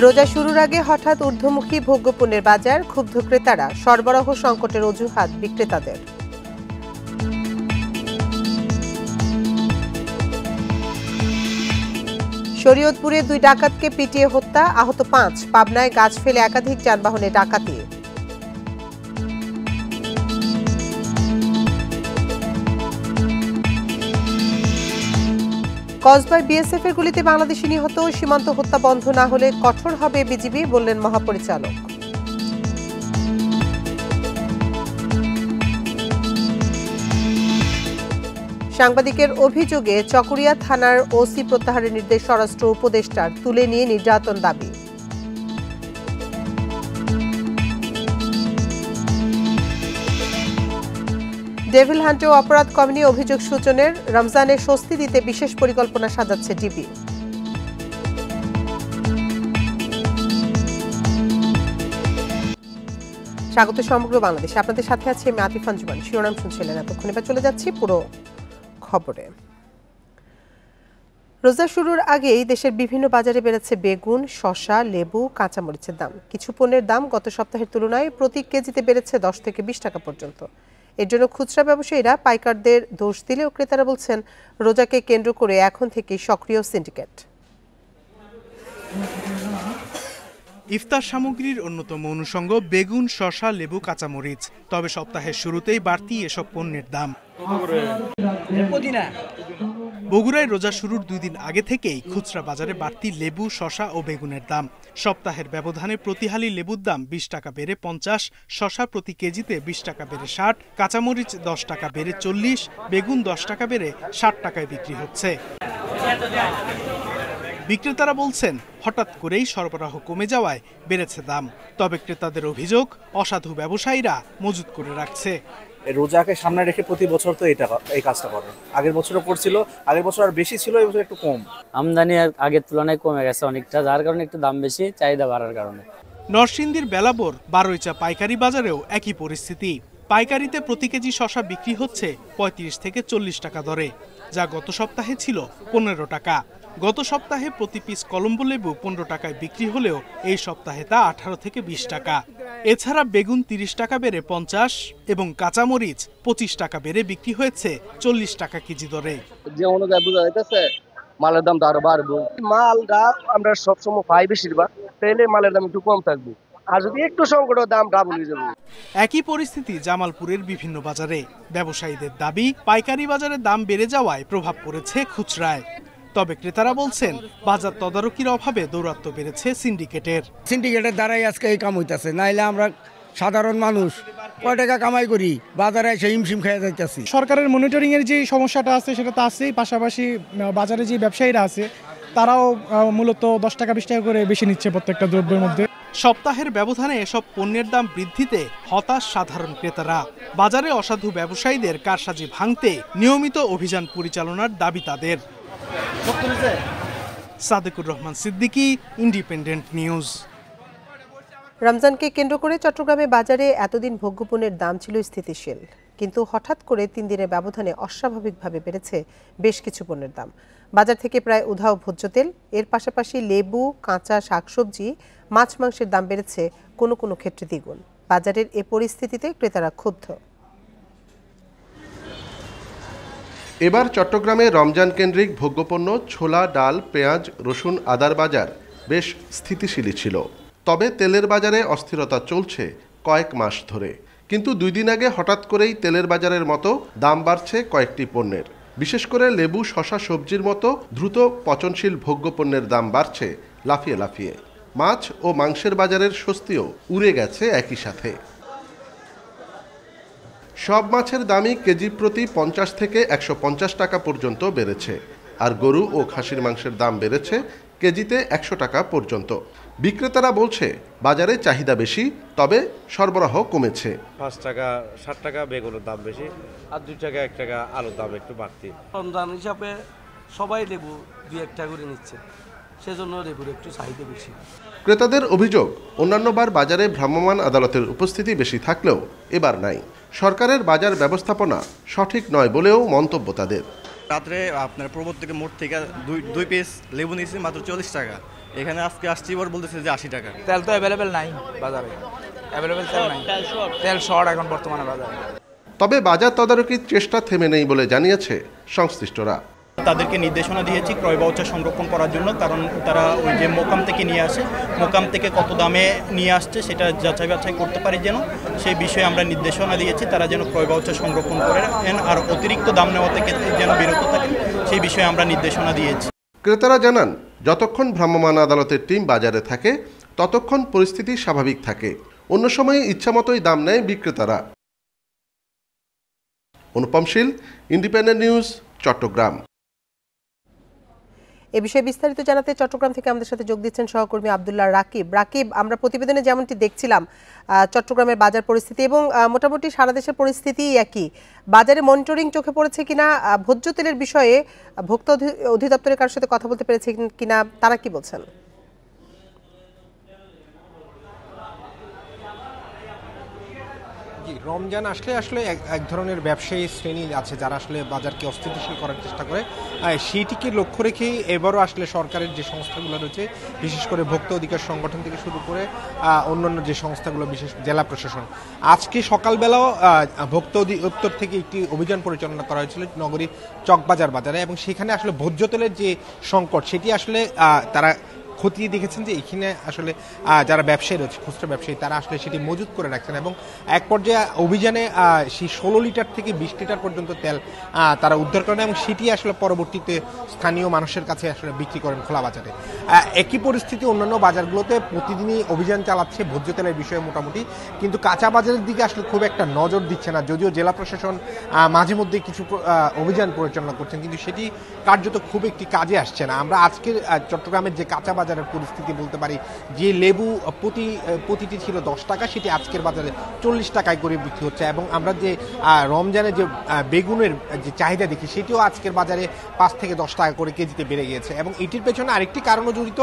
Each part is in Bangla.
রোজা শুরুর আগে হঠাৎ ঊর্ধ্বমুখী ভোগ্যপণ্যের বাজার, ক্ষুব্ধ ক্রেতারা, সরবরাহ সংকটের অজুহাত বিক্রেতাদের। শরীয়তপুরে 2 ডাকাতকে পিটিয়ে হত্যা, আহত 5। পাবনায় গাছ ফেলে একাধিক যানবাহনে ডাকাতি। কসবায় বিএসএফ এর গুলিতে বাংলাদেশি নিহত, সীমান্ত হত্যা বন্ধ না হলে কঠোর হবে বিজিবি, বললেন মহাপরিচালক। সাংবাদিকের অভিযোগে চকরিয়া থানার ওসি প্রত্যাহারের নির্দেশ স্বরাষ্ট্র উপদেষ্টার, তুলে নিয়ে নির্যাতন দাবি। ডেভিল হান্টে অপরাধ কমেনি, অভিযোগ সূচনের। রমজানের স্বস্তি দিতে বিশেষ পরিকল্পনা সাজাচ্ছে ডিবি। স্বাগত সমগ্র বাংলাদেশে, আপনাদের সাথে আছে আমি আতিফান জুবান। শিরোনাম শুনছিলেন এতক্ষণ, এবার চলে যাচ্ছি পুরো খবরে। রোজা শুরুর আগেই দেশের বিভিন্ন বাজারে বেড়েছে বেগুন, শসা, লেবু, কাঁচামরিচের দাম। কিছু পণ্যের দাম গত সপ্তাহের তুলনায় প্রতি কেজিতে বেড়েছে 10 থেকে 20 টাকা পর্যন্ত। এর জন্য খুচরা ব্যবসায়ীরা পাইকারদের দোষ দিলেও ক্রেতারা বলছেন রোজাকে কেন্দ্র করে এখন থেকেই সক্রিয় সিন্ডিকেট। ইফতার সামগ্রীর অন্যতম অনুষঙ্গ বেগুন, শসা, লেবু, কাঁচামরিচ। তবে সপ্তাহের শুরুতেই বাড়তি এসব পণ্যের দাম। বগুড়ায় রোজা শুরুর 2 দিন আগে থেকেই খুচরা বাজারে বাড়তি লেবু, শসা ও বেগুনের দাম। সপ্তাহের ব্যবধানে প্রতি হালি লেবুর দাম 20 টাকা বেড়ে 50, শসা প্রতি কেজিতে 20 টাকা বেড়ে 60, কাঁচামরিচ 10 টাকা বেড়ে 40, বেগুন 10 টাকা বেড়ে 60 টাকায় বিক্রি হচ্ছে। বিক্রেতারা বলছেন হঠাৎ করেই সরবরাহ কমে যাওয়ায় বেড়েছে দাম। তবে ক্রেতাদের অভিযোগ, অসাধু ব্যবসায়ীরা মজুত করে রাখছে। রোজাকে সামনে রেখে প্রতি বছর তো এই কাজটা করে। আগের বছরও করছিল, আগের বছর আর বেশি ছিল, এই বছর একটু কম। আমদানি আগের তুলনায় কমে গেছে অনেকটা, যার কারণে একটু দাম বেশি, চাহিদা বাড়ার কারণে। নরসিংদীর বেলাবর বারৈচা পাইকারি বাজারেও একই পরিস্থিতি। পাইকারিতে প্রতি কেজি শসা বিক্রি হচ্ছে 35 থেকে 40 টাকা দরে, যা গত সপ্তাহে ছিল 15 টাকা। গত সপ্তাহে প্রতি পিস কলম্বো লেবু 15 টাকায় বিক্রি হলেও এই সপ্তাহে তা 18 থেকে 20 টাকা। এছাড়া বেগুন 30 টাকা বেড়ে 50 এবং কাঁচামরিচ 25 টাকা বেড়ে বিক্রি হয়েছে 40 টাকা কেজি দরে। যে অনুযায়ী বোঝা যাইতেছে মালের দাম আরো বাড়বে। মালটা আমরা সবসময় পাই বেশিরভাগ, তাহলে মালের দাম একটু কম থাকবে, আর যদি একটু সংকট দাম ডাবল হয়ে যাবে। একই পরিস্থিতি জামালপুরের বিভিন্ন বাজারে। ব্যবসায়ীদের দাবি, পাইকারি বাজারে দাম বেড়ে যাওয়ায় প্রভাব পড়েছে খুচরায়। তবে ক্রেতারা বলছেন বাজার তদারকির অভাবে দৌরাত্ম্য বেড়েছে সিন্ডিকেটের দ্বারাই আজকে এই কাম হইতেছে। নাইলে আমরা সাধারণ মানুষ কয় টাকা কামাই করি, বাজারে এসে হিমশিম খেয়ে যাইতেছি। সরকারের মনিটরিং এর যে সমস্যাটা আছে সেটা তো আছেই, পাশাপাশি বাজারে যে ব্যবসায়ীরা আছে তারাও মূলত 10 টাকা 20 টাকা করে বেশি নিচ্ছে প্রত্যেকটা দ্রব্যের মধ্যে। সপ্তাহের ব্যবধানে এসব পণ্যের দাম বৃদ্ধিতে হতাশ সাধারণ ক্রেতারা। বাজারে অসাধু ব্যবসায়ীদের কারসাজি ভাঙতে নিয়মিত অভিযান পরিচালনার দাবি তাদের। Sadequr Rahman Siddiqui, independent news. রমজানকে কেন্দ্র করে চট্টগ্রামে বাজারে এতদিন ভোগ্যপণ্যের দাম ছিল স্থিতিশীল, কিন্তু হঠাৎ করে 3 দিনের ব্যবধানে অস্বাভাবিকভাবে বেড়েছে বেশ কিছু পণ্যের দাম। বাজার থেকে প্রায় উধাও ভোজ্য তেল, এর পাশাপাশি লেবু, কাঁচা শাকসবজি, মাছ মাংসের দাম বেড়েছে কোনো কোনো ক্ষেত্রে দ্বিগুণ। বাজারের এ পরিস্থিতিতে ক্রেতারা ক্ষুব্ধ। এবার চট্টগ্রামে রমজান কেন্দ্রিক ভোগ্যপণ্য ছোলা, ডাল, পেঁয়াজ, রসুন, আদার বাজার বেশ স্থিতিশীলই ছিল। তবে তেলের বাজারে অস্থিরতা চলছে কয়েক মাস ধরে। কিন্তু 2 দিন আগে হঠাৎ করেই তেলের বাজারের মতো দাম বাড়ছে কয়েকটি পণ্যের। বিশেষ করে লেবু, শসা, সবজির মতো দ্রুত পচনশীল ভোগ্যপণ্যের দাম বাড়ছে লাফিয়ে লাফিয়ে। মাছ ও মাংসের বাজারের স্বস্তিও উড়ে গেছে একই সাথে। সব মাছের দামই কেজি প্রতি 50 থেকে 150 টাকা পর্যন্ত বেড়েছে, আর গরু ও খাসির মাংসের দাম বেড়েছে কেজিতে 100 টাকা পর্যন্ত। বিক্রেতারা বলছে বাজারে চাহিদা বেশি, তবে সরবরাহ কমেছে। 5 টাকা 60 টাকা বেগুনের দাম বেশি, আর 2 টাকা 1 টাকা আলুর দাম একটু বাড়তি। রমজান হিসাবে সবাই লেবু 2-1 টাকা করে নিচ্ছে, সেজন্য লেবুর একটু চাহিদা বেশি। ক্রেতাদের অভিযোগ, অন্যান্যবার বাজারে ভ্রাম্যমাণ আদালতের উপস্থিতি বেশি থাকলেও এবার নাই। সরকারের বাজার ব্যবস্থাপনা সঠিক নয় বলেও মন্তব্য তাদের। রাত্রে আপনার প্রবর্তকের মোড় থেকে 2 পিস লেবু নিয়েছি মাত্র 40 টাকা, এখানে আজকে আসছি এবার বলতেছে যে 80 টাকা। তেল তো অ্যাভেলেবেল নাই বাজারে, অ্যাভেলেবেল তেল নাই, তেল শর্ট এখন বর্তমানে বাজারে। তবে বাজার তদারকির চেষ্টা থেমে নেই বলে জানিয়েছে সংশ্লিষ্টরা। তাদেরকে নির্দেশনা দিয়েছি ক্রয় ভাউচার সংরক্ষণ করার জন্য, কারণ তারা ওই যে মোকাম থেকে নিয়ে আসে, মোকাম থেকে কত দামে নিয়ে আসছে সেটা যাচাই বাছাই করতে পারে যেন, সেই বিষয়ে আমরা নির্দেশনা দিয়েছি তারা যেন ক্রয় ভাউচার সংরক্ষণ করেন আর অতিরিক্ত দাম নেওয়া থেকে যেন বিরত থাকেন সেই বিষয়ে আমরা নির্দেশনা দিয়েছি। ক্রেতারা জানান, যতক্ষণ ভ্রাম্যমাণ আদালতের টিম বাজারে থাকে ততক্ষণ পরিস্থিতি স্বাভাবিক থাকে, অন্য সময়ে ইচ্ছামতোই দাম নেয় বিক্রেতারা। অনুপম শীল, ইন্ডিপেন্ডেন্ট নিউজ, চট্টগ্রাম। এ বিষয়ে বিস্তারিত জানাতে চট্টগ্রাম থেকে আমাদের সাথে যোগ দিচ্ছেন সহকর্মী আব্দুল্লাহ রাকিব। রাকিব, আমরা প্রতিবেদনে যেমনটি দেখছিলাম চট্টগ্রামের বাজার পরিস্থিতি এবং মোটামুটি সারা দেশের পরিস্থিতি একই, বাজারে মনিটরিং চোখে পড়েছে কিনা, ভোজ্য তেলের বিষয়ে ভোক্তা অধিদপ্তরের কারোর সাথে কথা বলতে পেরেছে কিনা, তারা কি বলছেন? রমজান আসলে এক ধরনের ব্যবসায়ী শ্রেণী আছে যারা আসলে বাজারকে অস্থিতিশীল করার চেষ্টা করে, সেইটিকে লক্ষ্য রেখেই এবারও আসলে সরকারের যে সংস্থাগুলো রয়েছে, বিশেষ করে ভোক্তা অধিকার সংগঠন থেকে শুরু করে অন্যান্য যে সংস্থাগুলো, বিশেষ জেলা প্রশাসন, আজকে সকালবেলাও ভোক্তা অধিদপ্তর থেকে একটি অভিযান পরিচালনা করা হয়েছিল নগরীর চকবাজার বাজারে, এবং সেখানে আসলে ভোজ্য তেলের যে সংকট সেটি আসলে তারা খতিয়ে দেখেছেন যে এখানে আসলে যারা ব্যবসায়ী রয়েছে, খুচরা ব্যবসায়ী, তারা আসলে সেটি মজুত করে রাখছেন এবং এক পর্যায়ে অভিযানে সেই 16 লিটার থেকে 20 লিটার পর্যন্ত তেল তারা উদ্ধার করেন এবং সেটি আসলে পরবর্তীতে স্থানীয় মানুষের কাছে আসলে বিক্রি করেন খোলা বাজারে। একই পরিস্থিতি অন্যান্য বাজারগুলোতে প্রতিদিনই অভিযান চালাচ্ছে ভোজ্য তেলের বিষয়ে মোটামুটি, কিন্তু কাঁচা বাজারের দিকে আসলে খুব একটা নজর দিচ্ছে না, যদিও জেলা প্রশাসন মাঝে মধ্যে কিছু অভিযান পরিচালনা করছেন, কিন্তু সেটি কার্যত খুব একটি কাজে আসছে না। আমরা আজকের চট্টগ্রামের যে কাঁচা বাজারের পরিস্থিতি বলতে পারি, যে লেবু প্রতিটি ছিল 10 টাকা, সেটি আজকের বাজারে 40 টাকায় করে বিক্রি হচ্ছে, এবং আমরা যে রমজানে যে বেগুনের যে চাহিদা দেখি সেটিও আজকের বাজারে 5 থেকে 10 টাকা করে কেজিতে বেড়ে গিয়েছে। এবং এটির পেছনে আরেকটি কারণও জড়িত,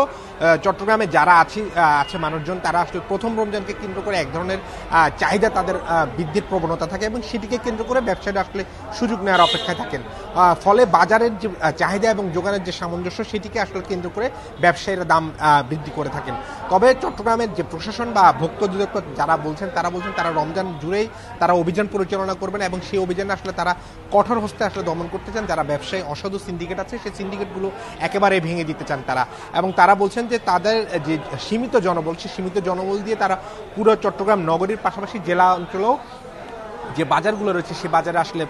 চট্টগ্রামে যারা আছে মানুষজন, তারা আসলে প্রথম রমজানকে কেন্দ্র করে এক ধরনের চাহিদা তাদের বৃদ্ধির প্রবণতা থাকে এবং সেটিকে কেন্দ্র করে ব্যবসায়ীরা আসলে সুযোগ নেওয়ার অপেক্ষায় থাকেন, ফলে বাজারের যে চাহিদা এবং যোগানের যে সামঞ্জস্য সেটিকে আসলে কেন্দ্র করে ব্যবসায়ীরা দাম বৃদ্ধি করে থাকেন। তবে চট্টগ্রামের যে প্রশাসন বা ভোক্তা অধিদপ্তর যারা বলছেন তারা রমজান জুড়েই তারা অভিযান পরিচালনা করবেন এবং সেই অভিযানে আসলে তারা কঠোর হস্তে আসলে দমন করতে চান। যারা ব্যবসায়ী অসাধু সিন্ডিকেট আছে সেই সিন্ডিকেটগুলো একেবারে ভেঙে দিতে চান তারা, এবং তারা বলছেন যে তাদের যে সীমিত জনবল, সেই সীমিত জনবল দিয়ে তারা পুরো চট্টগ্রাম নগরীর পাশাপাশি জেলা অঞ্চলেও যে বাজারগুলো রয়েছে সে বাজারে আসলে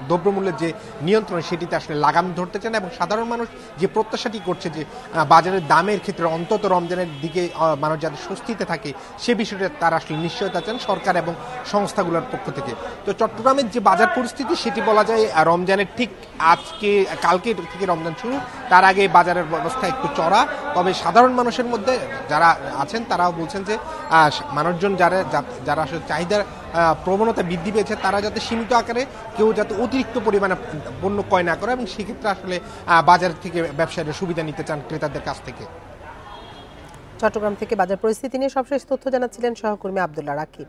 দ্রব্যমূল্যের যে নিয়ন্ত্রণ সেটিতে আসলে লাগাম ধরতে চান, এবং সাধারণ মানুষ যে প্রত্যাশাটি করছে যে বাজারের দামের ক্ষেত্রে অন্তত রমজানের দিকে মানুষ যাতে স্বস্তিতে থাকে সে বিষয়টা তারা আসলে নিশ্চয়তা চান সরকার এবং সংস্থাগুলোর পক্ষ থেকে। তো চট্টগ্রামের যে বাজার পরিস্থিতি সেটি বলা যায় রমজানের ঠিক কালকে থেকে রমজান শুরু, তার আগে বাজারের ব্যবস্থা একটু চড়া, তবে সাধারণ মানুষের মধ্যে যারা আছেন তারাও বলছেন যে মানুষজন যারা আসলে চাহিদার প্রবণতা বৃদ্ধি পেয়েছে তারা যাতে সীমিত আকারে, কেউ যাতে অতিরিক্ত পরিমাণে পণ্য ক্রয় না করে, এবং সেক্ষেত্রে আসলে বাজার থেকে ব্যবসায়ীরা সুবিধা নিতে চান ক্রেতাদের কাছ থেকে। চট্টগ্রাম থেকে বাজার পরিস্থিতি নিয়ে সবশেষ তথ্য জানাচ্ছিলেন সহকর্মী আব্দুল্লাহ রাকিব।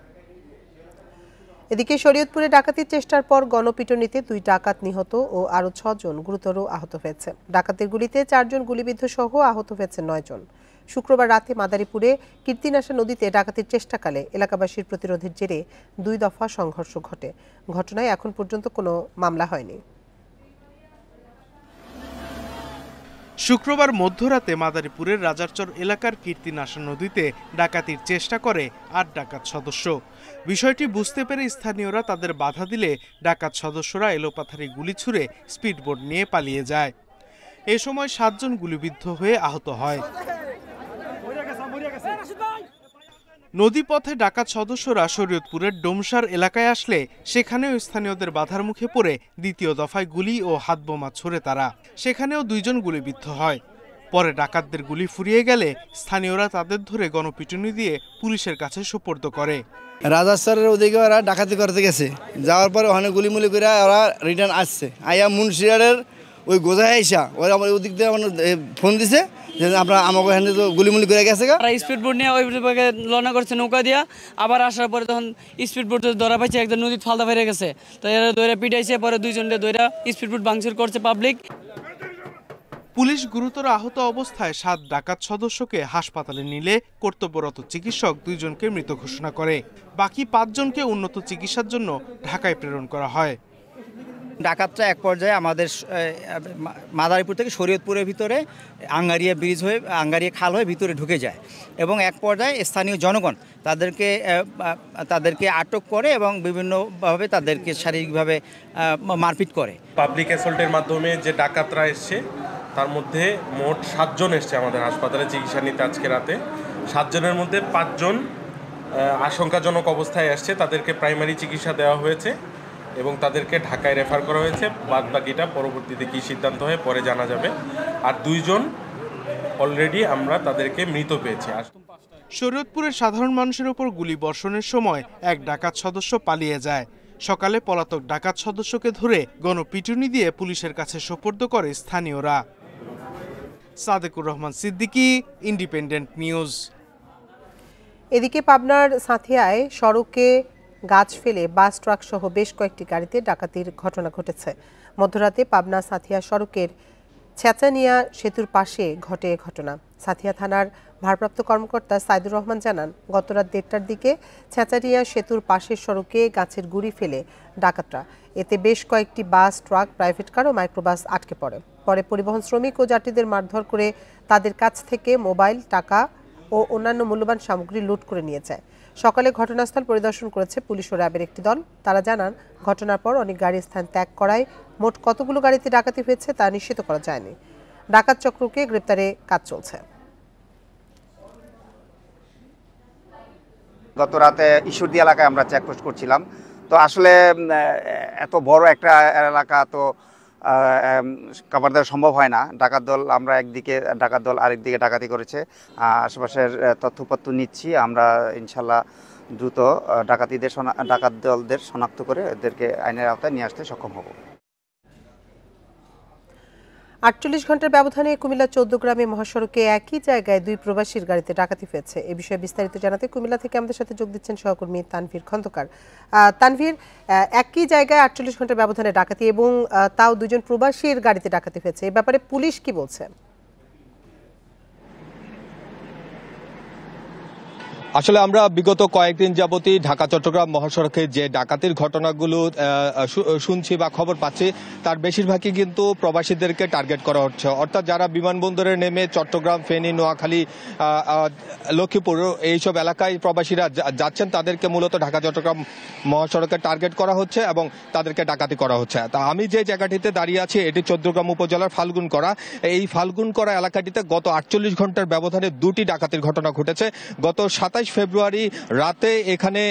এদিকে শরীয়তপুরে ডাকাতির চেষ্টার পর গণপিটুনিতে 2 ডাকাত নিহত ও আরও 6 জন গুরুতর আহত হয়েছে। ডাকাতের গুলিতে 4 জন গুলিবিদ্ধ সহ আহত হয়েছে 9 জন। শুক্রবার রাতে মাদারীপুরে কীর্তিনাশা নদীতে ডাকাতির চেষ্টাকালে এলাকাবাসীর প্রতিরোধের জেরে 2 দফা সংঘর্ষ ঘটে। ঘটনায় এখন পর্যন্ত কোনো মামলা হয়নি। শুক্রবার মধ্যরাতে মাদারীপুরের রাজারচর এলাকার কীর্তিনাশা নদীতে ডাকাতির চেষ্টা করে 8 ডাকাত সদস্য। বিষয়টি বুঝতে পেরে স্থানীয়রা তাদের বাধা দিলে ডাকাত সদস্যরা এলোপাথারি গুলি ছুড়ে স্পিডবোট নিয়ে পালিয়ে যায়। এ সময় 7 জন গুলিবিদ্ধ হয়ে আহত হয়। নদীপথে ডাকাত সদস্যরা শরীয়তপুরের ডোমসার এলাকায় আসলে সেখানেও স্থানীয়দের বাধার মুখে পড়ে দ্বিতীয় দফায় গুলি ও হাতবোমা ছোড়ে তারা, সেখানেও 2 জন গুলিবিদ্ধ হয়। পরে ডাকাতদের গুলি ফুরিয়ে গেলে স্থানীয়রা তাদের ধরে গণপিটুনি দিয়ে পুলিশের কাছে সোপর্দ করে। রাজারচরের ওদিকে ওরা ডাকাতি করতে গেছে, যাওয়ার পরে ওখানে গুলিমুলি করে ওরা রিটার্ন আসছে, আইয়া মুন্সিয়ারের ওই গোজায় আইসা ওরা আমার ওদিক দিয়ে ফোন দিছে যে আপনার আমাকে এখানে তো গুলিমুলি করে গেছে। স্পিড বোট নিয়ে ওই লনা করছে নৌকা দিয়া, আবার আসার পরে তখন স্পিড বোট ধরা পাইছে, একজন নদীত ফালদা ফেরে গেছে, তো এরা দৌড়া পিটাইছে, পরে 2 জনকে দৌড়া স্পিড বোট ভাঙচুর করছে পাবলিক। পুলিশ গুরুতর আহত অবস্থায় 7 ডাকাত সদস্যকে হাসপাতালে নিলে কর্তব্যরত চিকিৎসক 2 জনকে মৃত ঘোষণা করে। বাকি 5 জনকে উন্নত চিকিৎসার জন্য ঢাকায় প্রেরণ করা হয়। ডাকাতরা এক পর্যায়ে আমাদের মাদারীপুর থেকে শরীয়তপুরের ভিতরে আঙ্গারিয়া ব্রিজ হয়ে আঙ্গারিয়া খাল হয়ে ভিতরে ঢুকে যায় এবং এক পর্যায়ে স্থানীয় জনগণ তাদেরকে আটক করে এবং বিভিন্নভাবে তাদেরকে শারীরিকভাবে মারপিট করে। পাবলিক অ্যাসল্টের মাধ্যমে যে ডাকাতরা এসছে তার মধ্যে মোট 7 জন এসছে আমাদের হাসপাতালে চিকিৎসা নিতে আজকে রাতে। 7 জনের মধ্যে 5 জন আশঙ্কাজনক অবস্থায় আসছে, তাদেরকে প্রাইমারি চিকিৎসা দেওয়া হয়েছে এবং তাদেরকে ঢাকায় রেফার করা হয়েছে। বাদবাকিটা পরবর্তীতে কী সিদ্ধান্ত হয় পরে জানা যাবে। আর 2 জন অলরেডি আমরা তাদেরকে মৃত পেয়েছি। শরীয়তপুরের সাধারণ মানুষের উপর গুলি বর্ষণের সময় এক ডাকাত সদস্য পালিয়ে যায়। সকালে পলাতক ডাকাত সদস্যকে ধরে গণপিটুনি দিয়ে পুলিশের কাছে সোপর্দ করে স্থানীয়রা। Sadequr Rahman Siddiqui, independent news. এদিকে পাবনার সাঁথিয়ায় সড়কে গাছ ফেলে বাস ট্রাক সহ বেশ কয়েকটি গাড়িতে ডাকাতির ঘটনা ঘটেছে। মধ্যরাতে পাবনা সাঁথিয়া সড়কের ছেঁচানিয়া সেতুর পাশে ঘটে ঘটনা। সাঁথিয়া থানার ভারপ্রাপ্ত কর্মকর্তা সাইদুর রহমান জানান, গত রাত 1টার দিকে ছেঁচানিয়া সেতুর পাশের সড়কে গাছের গুঁড়ি ফেলে ডাকাতরা। এতে বেশ কয়েকটি বাস, ট্রাক, প্রাইভেট কার ও মাইক্রোবাস আটকে পড়ে। পরে পরিবহন শ্রমিক ও যাত্রীদের মারধর করে তাদের কাছ থেকে মোবাইল, টাকা ও অন্যান্য মূল্যবান সামগ্রী লুট করে নিয়ে যায়। সকালে ঘটনাস্থল পরিদর্শন করেছে পুলিশ ও র্যাবের একটি দল। তারা জানান, ঘটনার পর অনেক গাড়ি স্থান ত্যাগ করায় মোট কতগুলো গাড়িতে ডাকাতি হয়েছে তা নিশ্চিত করা যায়নি। ডাকাত চক্রকে গ্রেপ্তারে কাজ চলছে। গত রাতে ঈশ্বরদী এলাকায় আমরা চেকপোস্ট করছিলাম, তো আসলে এত বড় একটা এলাকা তো কভার দেওয়া সম্ভব হয় না। ডাকাত দল আমরা একদিকে, ডাকাত দল আরেকদিকে ডাকাতি করেছে। আশেপাশের তথ্যপত্র নিচ্ছি, আমরা ইনশাল্লাহ দ্রুত ডাকাত দলদের শনাক্ত করে এদেরকে আইনের আওতায় নিয়ে আসতে সক্ষম হব। 48 ঘন্টার ব্যবধানে কুমিল্লা 14 গ্রামে মহাসড়কে একই জায়গায় 2 প্রবাসীর গাড়িতে ডাকাতি হয়েছে। এ বিষয়ে বিস্তারিত জানাতে কুমিল্লা থেকে আমাদের সাথে যোগ দিচ্ছেন সহকর্মী তানভীর খন্দকার। তানভীর, একই জায়গায় 48 ঘন্টার ব্যবধানে ডাকাতি এবং তাও 2 জন প্রবাসীর গাড়িতে ডাকাতি হয়েছে, এ ব্যাপারে পুলিশ কি বলছে? আসলে আমরা বিগত কয়েকদিন যাবতই ঢাকা চট্টগ্রাম মহাসড়কে যে ডাকাতির ঘটনাগুলো শুনছি বা খবর পাচ্ছি তার বেশিরভাগই কিন্তু প্রবাসীদেরকে টার্গেট করা হচ্ছে। অর্থাৎ যারা বিমানবন্দরে নেমে চট্টগ্রাম, ফেনী, নোয়াখালী, লক্ষ্মীপুর এইসব এলাকায় প্রবাসীরা যাচ্ছেন তাদেরকে মূলত ঢাকা চট্টগ্রাম মহাসড়কে টার্গেট করা হচ্ছে এবং তাদেরকে ডাকাতি করা হচ্ছে। তা আমি যে জায়গাটিতে দাঁড়িয়ে আছি এটি চৌদ্দগ্রাম উপজেলার ফাল্গুনকড়া। এই ফাল্গুনকড়া এলাকাটিতে গত 48 ঘন্টার ব্যবধানে 2টি ডাকাতির ঘটনা ঘটেছে। গত 27 ফেব্রুয়ারি রাতে এখানে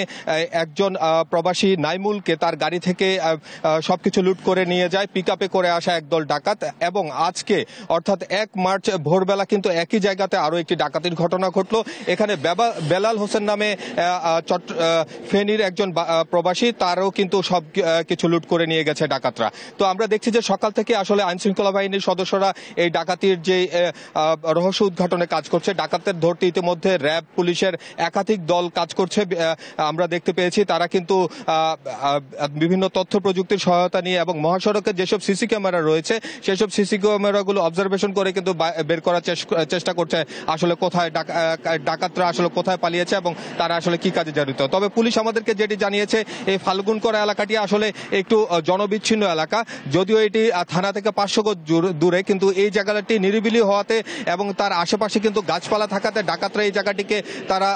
একজন প্রবাসী নাইমুলকে তার গাড়ি থেকে সবকিছু লুট করে নিয়ে যায় পিকআপে করে আসা একদল ডাকাত, এবং আজকে অর্থাৎ 1 মার্চ ভোরবেলা কিন্তু একই জায়গাতে আরো একটি ডাকাতির ঘটনা ঘটলো। এখানে বেলাল হোসেন নামে ফেনীর একজন প্রবাসী, তারও কিন্তু সব কিছু লুট করে নিয়ে গেছে ডাকাতরা। তো আমরা দেখছি যে সকাল থেকে আসলে আইনশৃঙ্খলা বাহিনীর সদস্যরা এই ডাকাতির যে রহস্য উদ্ঘাটনে কাজ করছে। ডাকাতদের ধরতে ইতিমধ্যে র্যাব, পুলিশের একাধিক দল কাজ করছে। আমরা দেখতে পেয়েছি তারা কিন্তু বিভিন্ন তথ্য প্রযুক্তির সহায়তা নিয়ে এবং মহাসড়কে যেসব সিসি ক্যামেরা রয়েছে সেসব সিসি ক্যামেরাগুলো অবজারভেশন করে কিন্তু বের করার চেষ্টা করছে আসলে কোথায় ডাকাতরা আসলে কোথায় পালিয়েছে এবং তারা আসলে কি কাজে জড়িত। তবে পুলিশ আমাদেরকে যেটি জানিয়েছে, এই ফাল্গুনকড়া এলাকাটি আসলে একটু জনবিচ্ছিন্ন এলাকা, যদিও এটি থানা থেকে 500 গজ দূরে, কিন্তু এই জায়গাটি নিরিবিলি হওয়াতে এবং তার আশেপাশে কিন্তু গাছপালা থাকাতে ডাকাতরা এই জায়গাটিকে তারা